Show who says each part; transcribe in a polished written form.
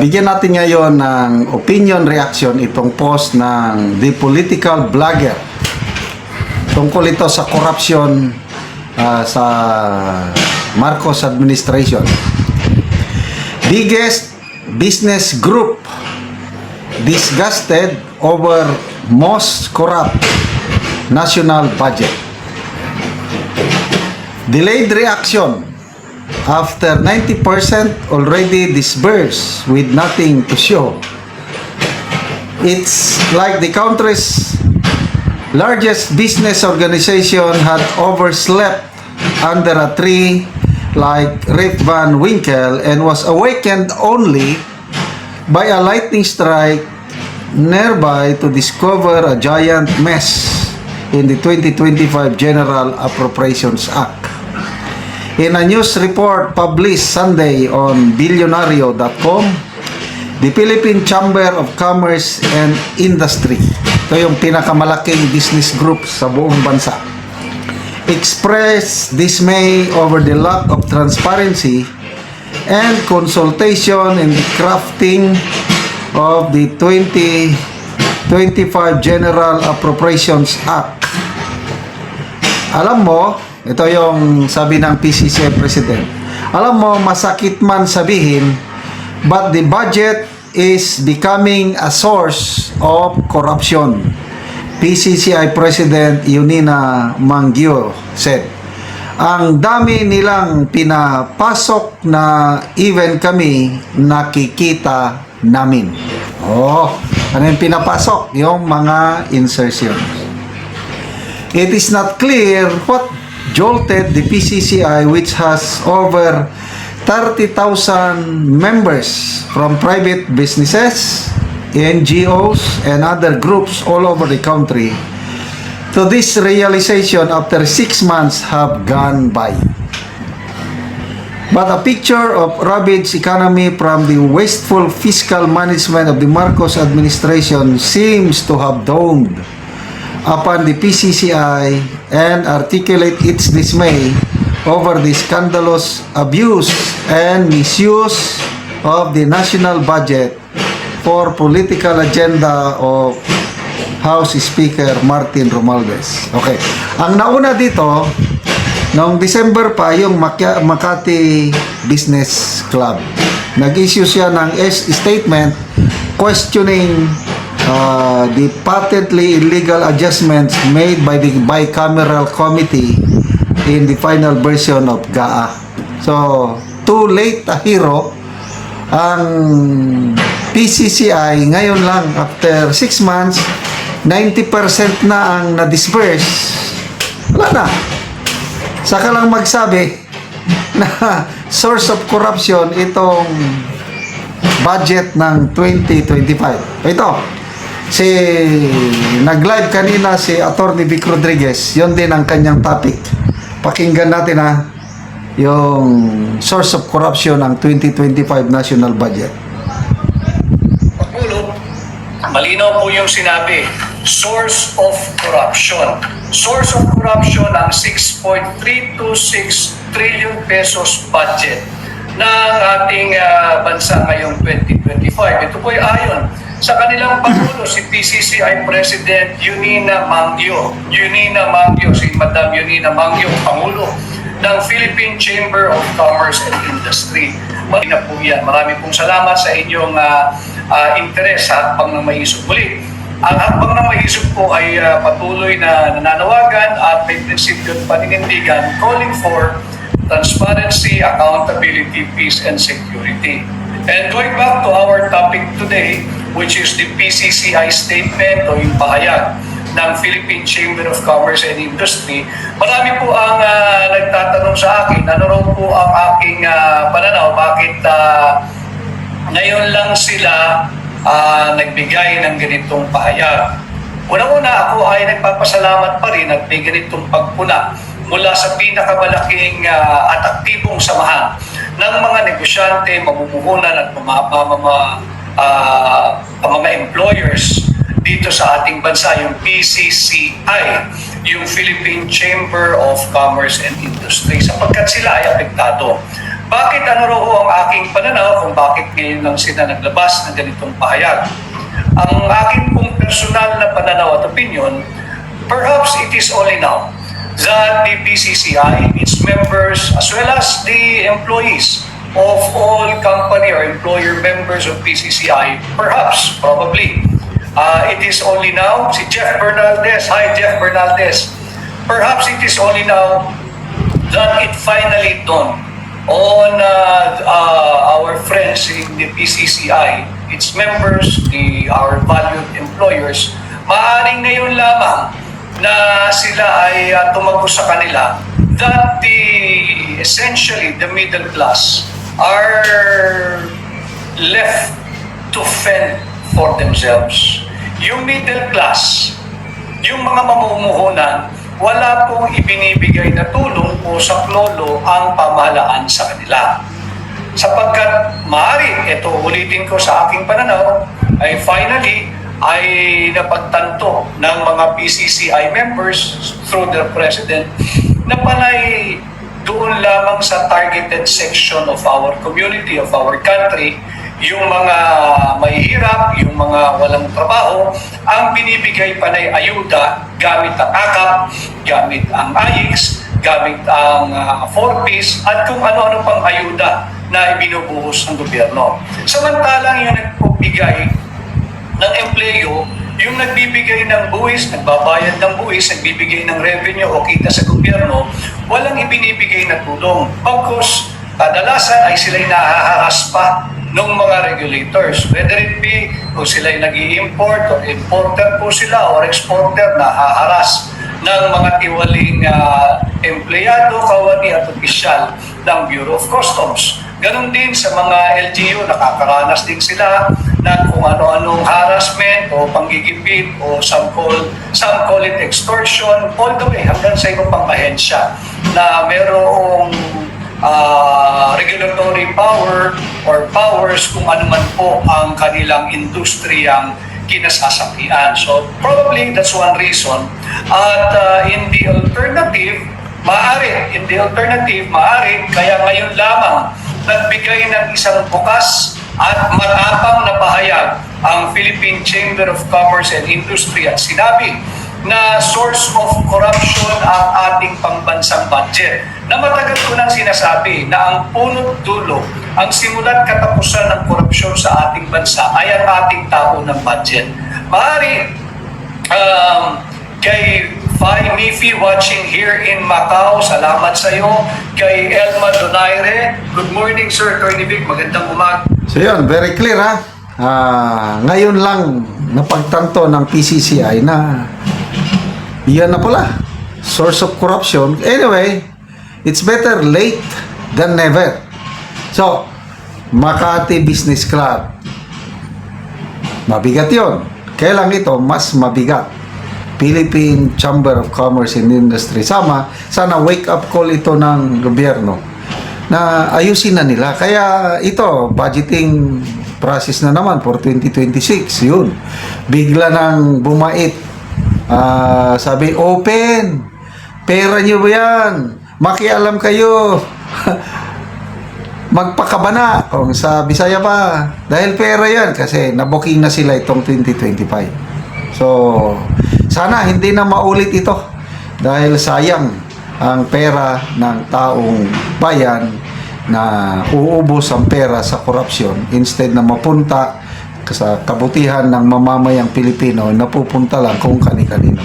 Speaker 1: Bigyan natin ngayon ng opinion reaction itong post ng The Political Blogger tungkol ito sa corruption sa Marcos administration. Biggest business group disgusted over most corrupt national budget. Delayed reaction after 90% already disbursed with nothing to show. It's like the country's largest business organization had overslept under a tree like Rip Van Winkle and was awakened only by a lightning strike nearby to discover a giant mess in the 2025 General Appropriations Act. In a news report published Sunday on Billionario.com, the Philippine Chamber of Commerce and Industry, ito yung pinakamalaking business group sa buong bansa, expressed dismay over the lack of transparency and consultation in the crafting of the 2025 General Appropriations Act. Alam mo, ito yung sabi ng PCCI President, alam mo, masakit man sabihin, but the budget is becoming a source of corruption. PCCI President Yunina Mangyo said, ang dami nilang pinapasok na even kami nakikita namin. Oh, ano yung pinapasok? Yung mga insertions. It is not clear what jolted the PCCI, which has over 30,000 members from private businesses, NGOs, and other groups all over the country, to this realization after 6 months have gone by. But a picture of ravaged economy from the wasteful fiscal management of the Marcos administration seems to have dawned upon the PCCI and articulate its dismay over the scandalous abuse and misuse of the national budget for political agenda of House Speaker Martin Romualdez. Okay. Ang nauna dito, noong December pa, yung Makati Business Club. Nag-issue siya ng statement questioning the patently illegal adjustments made by the bicameral committee in the final version of GAA. So, too late a hero ang PCCI ngayon lang after 6 months, 90% na ang na-disperse. Wala na. Saka lang magsabi na source of corruption itong budget ng 2025. Ito, nag-live kanina si Attorney Vic Rodriguez, yun din ang kanyang topic. Pakinggan natin yung source of corruption ng 2025 national budget.
Speaker 2: Pangulo, malinaw po yung sinabi, source of corruption. Source of corruption ang 6.326 trillion pesos budget ng ating bansa ngayong 2025. Ito po ay ayon sa kanilang Pangulo, si PCCI President Yunina Mangyo. Si Madam Yunina Mangyo, Pangulo ng Philippine Chamber of Commerce and Industry. Malina po yan. Marami pong salamat sa inyong interes sa hakbang ng maisog. Muli, ang hakbang ng maisog po ay patuloy na nananawagan at may prinsipyo at paninindigan calling for transparency, accountability, peace, and security. And going back to our topic today, which is the PCCI statement o yung pahayag ng Philippine Chamber of Commerce and Industry, marami po ang nagtatanong sa akin, ano raw po ang aking pananaw, bakit ngayon lang sila nagbigay ng ganitong pahayag. Una-una, ako ay nagpapasalamat pa rin at may ganitong pagpuna mula sa pinakamalaking at aktibong samahan ng mga negosyante, mamumuhunan at mga employers dito sa ating bansa, yung PCCI, yung Philippine Chamber of Commerce and Industry, sapagkat sila ay apektado Bakit ano raw ho ang aking pananaw kung bakit ngayon lang sila naglabas ng ganitong pahayag? Ang aking pong personal na pananaw at opinion, perhaps it is only now that the PCCI, its members, as well as the employees of all company or employer members of PCCI, perhaps, probably, it is only now, si Jeff Bernaldez, hi Jeff Bernaldez, perhaps it is only now that it finally dawned on our friends in the PCCI, its members, our valued employers, maaaring ngayon lamang na sila ay tumagos sa kanila that essentially the middle class are left to fend for themselves. Yung middle class, yung mga mamumuhunan, wala pong ibinibigay na tulong o saklolo ang pamahalaan sa kanila. Sapagkat maaari, ito ulitin ko sa aking pananaw, ay finally ay napagtanto ng mga PCCI members through their president na panay doon lamang sa targeted section of our community, of our country, yung mga mahihirap, yung mga walang trabaho, ang binibigay panay ayuda gamit ang AKAP, gamit ang AIX, gamit ang 4Ps, at kung ano-ano pang ayuda na ibinubuhos ng gobyerno. Samantalang yung nagpapigay ng empleyo, yung nagbibigay ng buwis, nagbabayad ng buwis, nagbibigay ng revenue o kita sa gobyerno, walang ibinibigay na tulong. Pagkos, kadalasan ay sila'y nahaharas pa ng mga regulators. Whether it be kung sila'y nag-i-import o importer po sila or exporter, nahaharas ng mga tiwaling empleyado, kawani at opisyal ng Bureau of Customs. Ganon din sa mga LGU, nakakaranas din sila ng kung ano-anong harassment o panggigipit o some call it extortion, all the way hanggang sa ibang pang ahensya na merong regulatory power or powers kung ano man po ang kanilang industriyang kinasasakian. So probably that's one reason. At in the alternative, maaari, kaya ngayon lamang nagbigay ng isang bukas at matapang na pahayag ang Philippine Chamber of Commerce and Industry at sinabi na source of corruption ang ating pambansang budget. Na matagal ko nang sinasabi na ang punot dulo, ang simula't katapusan ng korupsyon sa ating bansa ay ang ating tao ng budget. Maaari, kay Fai Mifi watching here in Macau, salamat sa iyo. Kay Elma Donaire, good morning Sir Attorney Vic, magandang umaga.
Speaker 1: So yun, very clear ha. Ngayon lang napagtanto ng PCCI na yan na pala, source of corruption. Anyway, it's better late than never. So, Makati Business Club, mabigat yun. Kailan ito mas mabigat? Philippine Chamber of Commerce and Industry. Sana wake up call ito ng gobyerno na ayusin na nila. Kaya ito, budgeting process na naman for 2026. Yun. Bigla nang bumait. Sabi, open. Pera nyo ba yan? Makialam kayo. Magpakabana. Kung sa Bisaya pa. Dahil pera yan. Kasi nabuking na sila itong 2025. So, sana hindi na maulit ito dahil sayang ang pera ng taong bayan na uubos ang pera sa korupsyon instead na mapunta sa kabutihan ng mamamayang Pilipino, napupunta lang kung kani-kanino.